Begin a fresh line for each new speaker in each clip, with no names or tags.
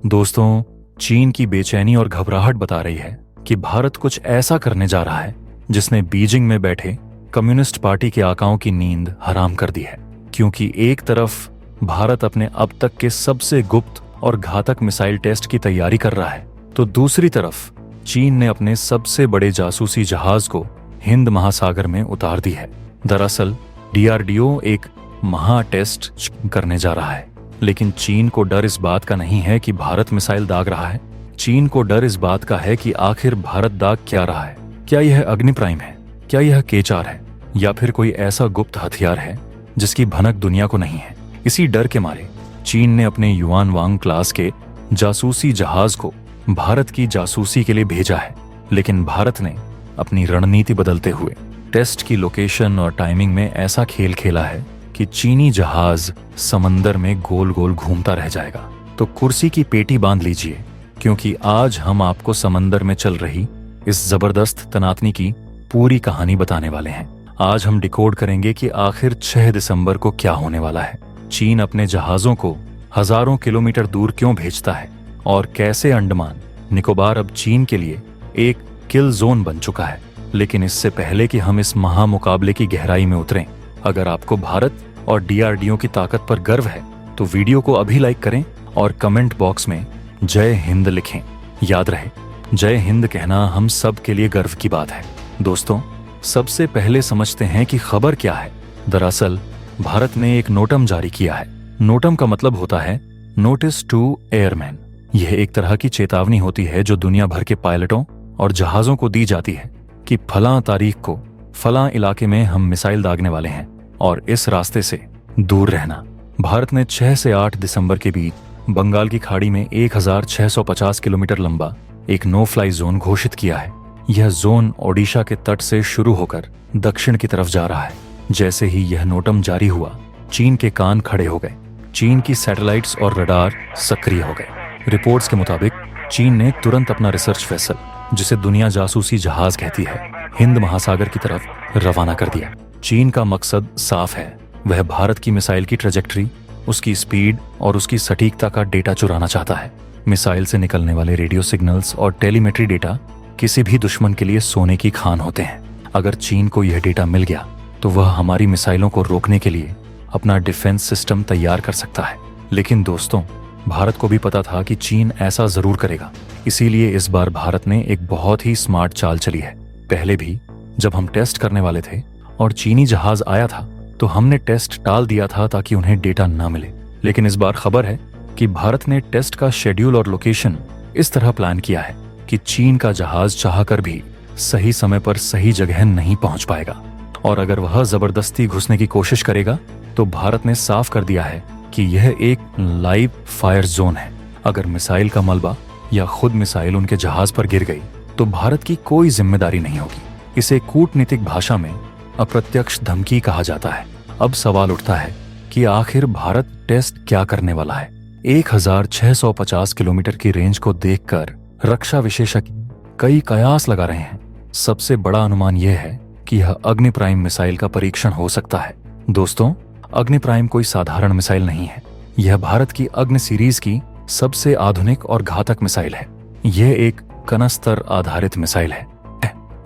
दोस्तों, चीन की बेचैनी और घबराहट बता रही है कि भारत कुछ ऐसा करने जा रहा है जिसने बीजिंग में बैठे कम्युनिस्ट पार्टी के आकाओं की नींद हराम कर दी है। क्योंकि एक तरफ भारत अपने अब तक के सबसे गुप्त और घातक मिसाइल टेस्ट की तैयारी कर रहा है, तो दूसरी तरफ चीन ने अपने सबसे बड़े जासूसी जहाज को हिंद महासागर में उतार दी है। दरअसल DRDO एक महा टेस्ट करने जा रहा है, लेकिन चीन को डर इस बात का नहीं है कि भारत मिसाइल दाग रहा है। चीन को डर इस बात का है कि आखिर भारत दाग क्या रहा है। क्या यह अग्नि प्राइम है, क्या यह K4 है, या फिर कोई ऐसा गुप्त हथियार है जिसकी भनक दुनिया को नहीं है। इसी डर के मारे चीन ने अपने युआन वांग क्लास के जासूसी जहाज को भारत की जासूसी के लिए भेजा है, लेकिन भारत ने अपनी रणनीति बदलते हुए टेस्ट की लोकेशन और टाइमिंग में ऐसा खेल खेला है कि चीनी जहाज समंदर में गोल गोल घूमता रह जाएगा। तो कुर्सी की पेटी बांध लीजिए, क्योंकि आज हम आपको समंदर में चल रही इस जबरदस्त तनातनी की पूरी कहानी बताने वाले हैं। आज हम डिकोड करेंगे कि आखिर 6 दिसंबर को क्या होने वाला है। चीन अपने जहाजों को हजारों किलोमीटर दूर क्यों भेजता है और कैसे अंडमान निकोबार अब चीन के लिए एक किल जोन बन चुका है। लेकिन इससे पहले कि हम इस महामुकाबले की गहराई में उतरें, अगर आपको भारत और DRDO की ताकत पर गर्व है तो वीडियो को अभी लाइक करें और कमेंट बॉक्स में जय हिंद लिखें। याद रहे, जय हिंद कहना हम सब के लिए गर्व की बात है। दोस्तों, सबसे पहले समझते हैं कि खबर क्या है। दरअसल भारत ने एक नोटम जारी किया है। नोटम का मतलब होता है नोटिस टू एयरमैन। यह एक तरह की चेतावनी होती है जो दुनिया भर के पायलटों और जहाजों को दी जाती है कि फलां तारीख को फलां इलाके में हम मिसाइल दागने वाले हैं और इस रास्ते से दूर रहना। भारत ने 6 से 8 दिसंबर के बीच बंगाल की खाड़ी में 1650 किलोमीटर लंबा एक नो फ्लाई जोन घोषित किया है। यह जोन ओडिशा के तट से शुरू होकर दक्षिण की तरफ जा रहा है। जैसे ही यह नोटम जारी हुआ, चीन के कान खड़े हो गए। चीन की सैटेलाइट्स और रडार सक्रिय हो गए। रिपोर्ट्स के मुताबिक चीन ने तुरंत अपना रिसर्च वेसल, जिसे दुनिया जासूसी जहाज कहती है, हिंद महासागर की तरफ रवाना कर दिया। चीन का मकसद साफ है, वह भारत की मिसाइल की ट्रेजेक्टरी, उसकी स्पीड और उसकी सटीकता का डेटा चुराना चाहता है। मिसाइल से निकलने वाले रेडियो सिग्नल्स और टेलीमेट्री डेटा किसी भी दुश्मन के लिए सोने की खान होते हैं। अगर चीन को यह डेटा मिल गया तो वह हमारी मिसाइलों को रोकने के लिए अपना डिफेंस सिस्टम तैयार कर सकता है। लेकिन दोस्तों, भारत को भी पता था कि चीन ऐसा जरूर करेगा। इसीलिए इस बार भारत ने एक बहुत ही स्मार्ट चाल चली है। पहले भी जब हम टेस्ट करने वाले थे और चीनी जहाज आया था तो हमने टेस्ट टाल दिया था ताकि उन्हें डेटा न मिले। लेकिन इस बार खबर है कि भारत ने टेस्ट का शेड्यूल और लोकेशन इस तरह प्लान किया है कि चीन का जहाज चाहकर भी सही समय पर सही जगह नहीं पहुंच पाएगा, और अगर वह जबरदस्ती घुसने की कोशिश करेगा तो भारत ने साफ कर दिया है कि यह एक लाइव फायर जोन है। अगर मिसाइल का मलबा या खुद मिसाइल उनके जहाज पर गिर गई तो भारत की कोई जिम्मेदारी नहीं होगी। इसे कूटनीतिक भाषा में अप्रत्यक्ष धमकी कहा जाता है। अब सवाल उठता है कि आखिर भारत टेस्ट क्या करने वाला है। 1650 किलोमीटर की रेंज को देखकर रक्षा विशेषज्ञ कई कयास लगा रहे हैं। सबसे बड़ा अनुमान यह है कि यह अग्नि प्राइम मिसाइल का परीक्षण हो सकता है। दोस्तों, अग्नि प्राइम कोई साधारण मिसाइल नहीं है। यह भारत की अग्नि सीरीज की सबसे आधुनिक और घातक मिसाइल है। यह एक कनस्तर आधारित मिसाइल है,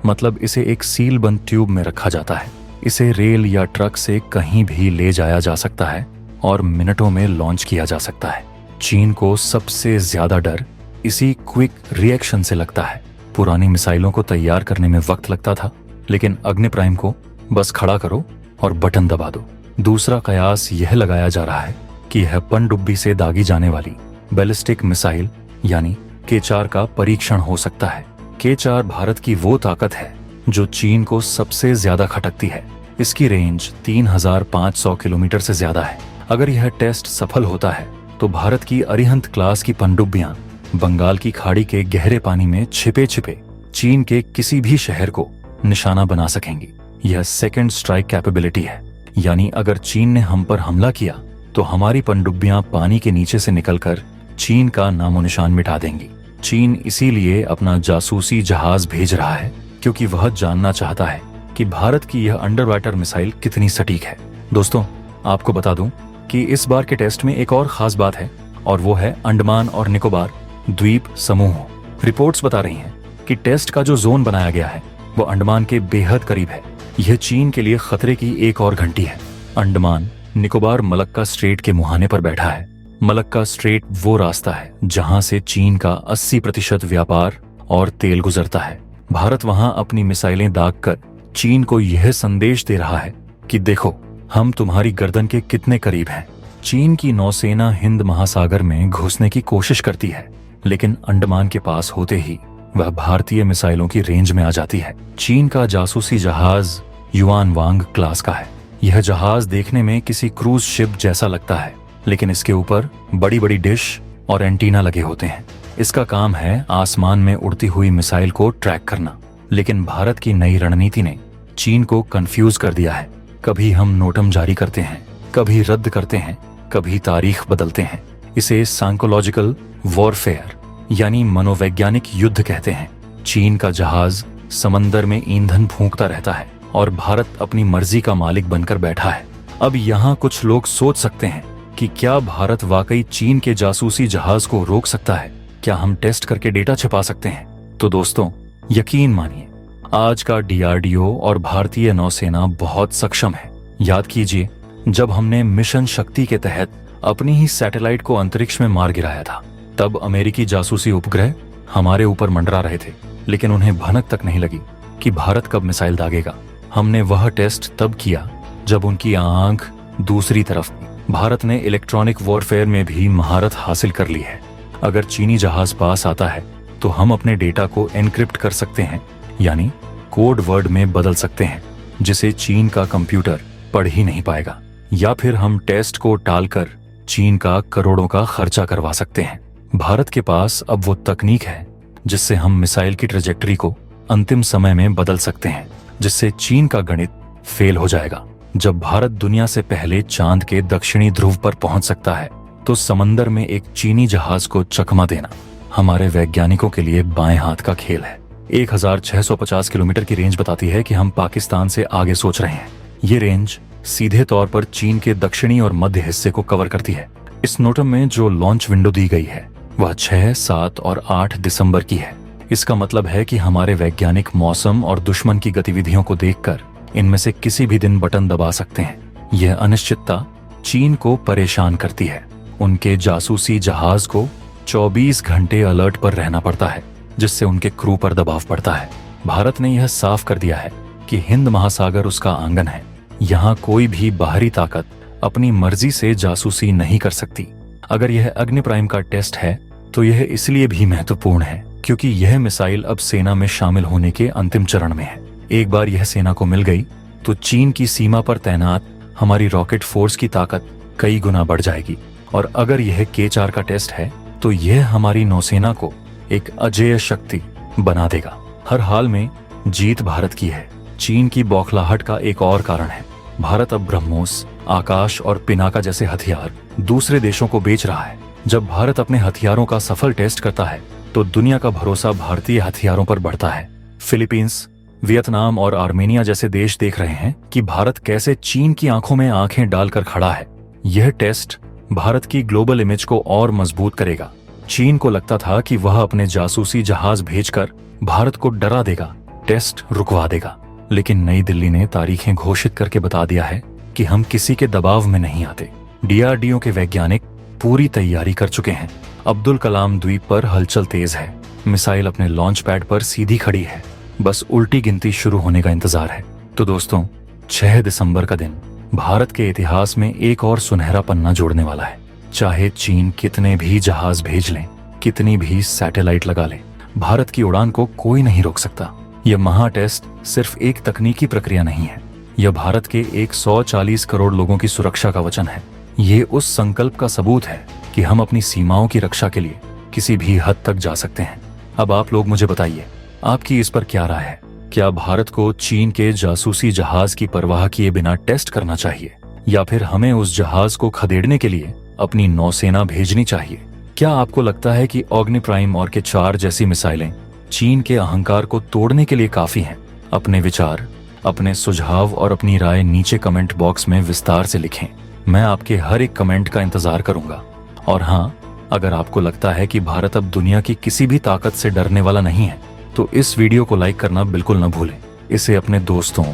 मतलब इसे एक सील बंद ट्यूब में रखा जाता है। इसे रेल या ट्रक से कहीं भी ले जाया जा सकता है और मिनटों में लॉन्च किया जा सकता है। चीन को सबसे ज्यादा डर इसी क्विक रिएक्शन से लगता है। पुरानी मिसाइलों को तैयार करने में वक्त लगता था, लेकिन अग्नि प्राइम को बस खड़ा करो और बटन दबा दो। दूसरा कयास यह लगाया जा रहा है कि यह पनडुब्बी से दागी जाने वाली बैलिस्टिक मिसाइल यानी K4 का परीक्षण हो सकता है। K4 भारत की वो ताकत है जो चीन को सबसे ज्यादा खटकती है। इसकी रेंज 3500 किलोमीटर से ज्यादा है। अगर यह टेस्ट सफल होता है तो भारत की अरिहंत क्लास की पनडुब्बियां बंगाल की खाड़ी के गहरे पानी में छिपे छिपे चीन के किसी भी शहर को निशाना बना सकेंगी। यह सेकंड स्ट्राइक कैपेबिलिटी है, यानी अगर चीन ने हम पर हमला किया तो हमारी पनडुब्बियां पानी के नीचे से निकलकर चीन का नामो निशान मिटा देंगी। चीन इसीलिए अपना जासूसी जहाज भेज रहा है क्योंकि वह जानना चाहता है कि भारत की यह अंडर वाटर मिसाइल कितनी सटीक है। दोस्तों, आपको बता दूं कि इस बार के टेस्ट में एक और खास बात है, और वो है अंडमान और निकोबार द्वीप समूह। रिपोर्ट्स बता रही हैं कि टेस्ट का जो जोन बनाया गया है वो अंडमान के बेहद करीब है। यह चीन के लिए खतरे की एक और घंटी है। अंडमान निकोबार मलक्का स्ट्रेट के मुहाने पर बैठा है। मलक्का स्ट्रेट वो रास्ता है जहां से चीन का 80% व्यापार और तेल गुजरता है। भारत वहां अपनी मिसाइलें दागकर चीन को यह संदेश दे रहा है कि देखो हम तुम्हारी गर्दन के कितने करीब हैं। चीन की नौसेना हिंद महासागर में घुसने की कोशिश करती है, लेकिन अंडमान के पास होते ही वह भारतीय मिसाइलों की रेंज में आ जाती है। चीन का जासूसी जहाज युआन वांग क्लास का है। यह जहाज देखने में किसी क्रूज शिप जैसा लगता है, लेकिन इसके ऊपर बड़ी बड़ी डिश और एंटीना लगे होते हैं। इसका काम है आसमान में उड़ती हुई मिसाइल को ट्रैक करना। लेकिन भारत की नई रणनीति ने चीन को कंफ्यूज कर दिया है। कभी हम नोटम जारी करते हैं, कभी रद्द करते हैं, कभी तारीख बदलते हैं। इसे साइकोलॉजिकल वॉरफेयर यानी मनोवैज्ञानिक युद्ध कहते हैं। चीन का जहाज समंदर में ईंधन फूंकता रहता है और भारत अपनी मर्जी का मालिक बनकर बैठा है। अब यहाँ कुछ लोग सोच सकते हैं कि क्या भारत वाकई चीन के जासूसी जहाज को रोक सकता है? क्या हम टेस्ट करके डेटा छिपा सकते हैं? तो दोस्तों यकीन मानिए, आज का डीआरडीओ और भारतीय नौसेना बहुत सक्षम है। याद कीजिए जब हमने मिशन शक्ति के तहत अपनी ही सैटेलाइट को अंतरिक्ष में मार गिराया था, तब अमेरिकी जासूसी उपग्रह हमारे ऊपर मंडरा रहे थे, लेकिन उन्हें भनक तक नहीं लगी कि भारत कब मिसाइल दागेगा। हमने वह टेस्ट तब किया जब उनकी आंख दूसरी तरफ थी। भारत ने इलेक्ट्रॉनिक वॉरफेयर में भी महारत हासिल कर ली है। अगर चीनी जहाज पास आता है तो हम अपने डेटा को एनक्रिप्ट कर सकते हैं, यानी कोड वर्ड में बदल सकते हैं, जिसे चीन का कंप्यूटर पढ़ ही नहीं पाएगा। या फिर हम टेस्ट को टालकर चीन का करोड़ों का खर्चा करवा सकते हैं। भारत के पास अब वो तकनीक है जिससे हम मिसाइल की ट्रेजेक्टरी को अंतिम समय में बदल सकते हैं, जिससे चीन का गणित फेल हो जाएगा। जब भारत दुनिया से पहले चांद के दक्षिणी ध्रुव पर पहुंच सकता है, तो समंदर में एक चीनी जहाज को चकमा देना हमारे वैज्ञानिकों के लिए बाएं हाथ का खेल है। 1650 किलोमीटर की रेंज बताती है कि हम पाकिस्तान से आगे सोच रहे हैं। ये रेंज सीधे तौर पर चीन के दक्षिणी और मध्य हिस्से को कवर करती है। इस नोटम में जो लॉन्च विंडो दी गई है वह 6, 7 और 8 दिसंबर की है। इसका मतलब है कि हमारे वैज्ञानिक मौसम और दुश्मन की गतिविधियों को देखकर इनमें से किसी भी दिन बटन दबा सकते हैं। यह अनिश्चितता चीन को परेशान करती है। उनके जासूसी जहाज को 24 घंटे अलर्ट पर रहना पड़ता है, जिससे उनके क्रू पर दबाव पड़ता है। भारत ने यह साफ कर दिया है कि हिंद महासागर उसका आंगन है। यहाँ कोई भी बाहरी ताकत अपनी मर्जी से जासूसी नहीं कर सकती। अगर यह अग्नि प्राइम का टेस्ट है तो यह इसलिए भी महत्वपूर्ण है क्योंकि यह मिसाइल अब सेना में शामिल होने के अंतिम चरण में है। एक बार यह सेना को मिल गई तो चीन की सीमा पर तैनात हमारी रॉकेट फोर्स की ताकत कई गुना बढ़ जाएगी। और अगर यह K4 का टेस्ट है तो यह हमारी नौसेना को एक अजेय शक्ति बना देगा। हर हाल में जीत भारत की है। चीन की बौखलाहट का एक और कारण है, भारत अब ब्रह्मोस, आकाश और पिनाका जैसे हथियार दूसरे देशों को बेच रहा है। जब भारत अपने हथियारों का सफल टेस्ट करता है तो दुनिया का भरोसा भारतीय हथियारों पर बढ़ता है। फिलीपींस, वियतनाम और आर्मेनिया जैसे देश देख रहे हैं कि भारत कैसे चीन की आंखों में आंखें डालकर खड़ा है। यह टेस्ट भारत की ग्लोबल इमेज को और मजबूत करेगा। चीन को लगता था कि वह अपने जासूसी जहाज भेजकर भारत को डरा देगा, टेस्ट रुकवा देगा, लेकिन नई दिल्ली ने तारीखें घोषित करके बता दिया है कि हम किसी के दबाव में नहीं आते। डीआरडीओ के वैज्ञानिक पूरी तैयारी कर चुके हैं। अब्दुल कलाम द्वीप पर हलचल तेज है। मिसाइल अपने लॉन्च पैड पर सीधी खड़ी है। बस उल्टी गिनती शुरू होने का इंतजार है। तो दोस्तों 6 दिसंबर का दिन भारत के इतिहास में एक और सुनहरा पन्ना जोड़ने वाला है। चाहे चीन कितने भी जहाज भेज लें, कितनी भी सैटेलाइट लगा लें, भारत की उड़ान को कोई नहीं रोक सकता। यह महा टेस्ट सिर्फ एक तकनीकी प्रक्रिया नहीं है, यह भारत के 140 करोड़ लोगों की सुरक्षा का वचन है। ये उस संकल्प का सबूत है कि हम अपनी सीमाओं की रक्षा के लिए किसी भी हद तक जा सकते हैं। अब आप लोग मुझे बताइए, आपकी इस पर क्या राय है? क्या भारत को चीन के जासूसी जहाज की परवाह किए बिना टेस्ट करना चाहिए, या फिर हमें उस जहाज को खदेड़ने के लिए अपनी नौसेना भेजनी चाहिए? क्या आपको लगता है कि अग्नि प्राइम और K4 जैसी मिसाइलें चीन के अहंकार को तोड़ने के लिए काफी हैं? अपने विचार, अपने सुझाव और अपनी राय नीचे कमेंट बॉक्स में विस्तार से लिखें। मैं आपके हर एक कमेंट का इंतजार करूंगा। और हाँ, अगर आपको लगता है कि भारत अब दुनिया की किसी भी ताकत से डरने वाला नहीं है, तो इस वीडियो को लाइक करना बिल्कुल न भूलें। इसे अपने दोस्तों,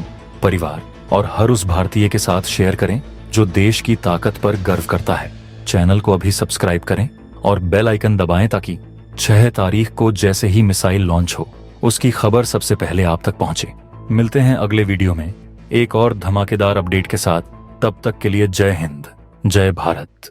परिवार और हर उस भारतीय के साथ शेयर करें जो देश की ताकत पर गर्व करता है। चैनल को अभी सब्सक्राइब करें और बेल आइकन दबाएं ताकि 6 तारीख को जैसे ही मिसाइल लॉन्च हो, उसकी खबर सबसे पहले आप तक पहुंचे। मिलते हैं अगले वीडियो में एक और धमाकेदार अपडेट के साथ। तब तक के लिए जय हिंद, जय भारत।